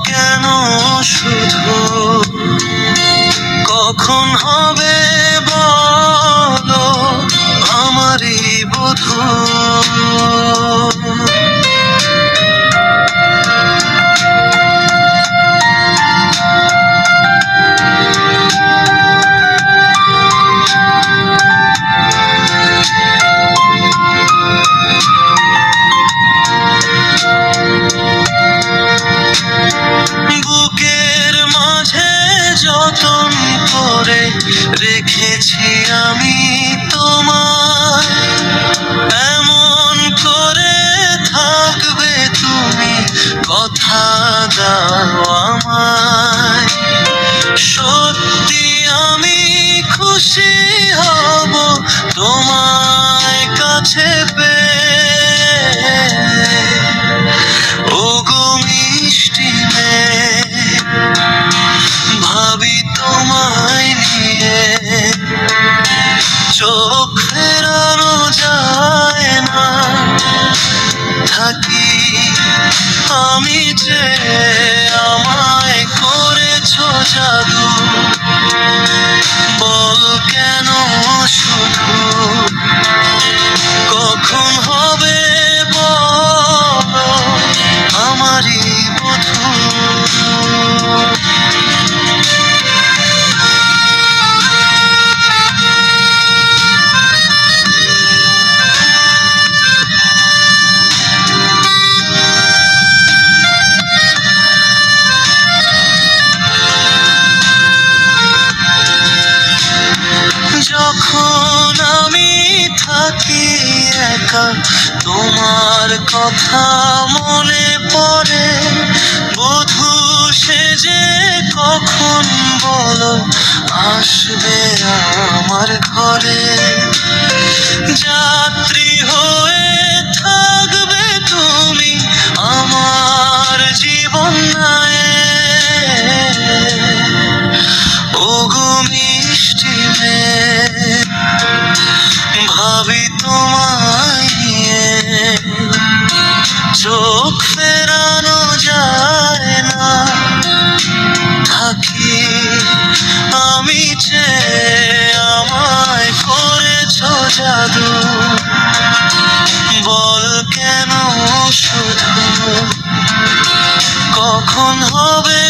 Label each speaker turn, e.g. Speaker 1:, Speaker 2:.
Speaker 1: কেন শুধু কখন হবে বলো আমারই বধূ। বুকের মাঝে যতন করে রেখেছি আমি তোমায়, এমন করে থাকবে তুমি কথা দাও আমায়। সত্যি আমি খুশি হব তোমায় কাছে পেয়ে। ওগো মিষ্টি মেয়ে, ভাবি তোমায় নিয়ে, চোখ ফেরানো যায় না, থাকি আমি যে আমায় করেছো জাদু। বল কেন শুধু কখন হবে বলো আমারই বধূ। যখন আমি থাকি একা তোমার কথা মনে পড়ে, বধূ সেজে কখন বলো আসবে আমার ঘরে। যাত্রী হয়ে থাকবে তুমি আমার জীবন নায়ে। ওগো মিষ্টি মেয়ে, ভাবি তোমায় নিয়ে, চোখ ফেরানো যায় না, থাকি আমি যে আমায় করেছো জাদু। বল কেন শুধু কখন হবে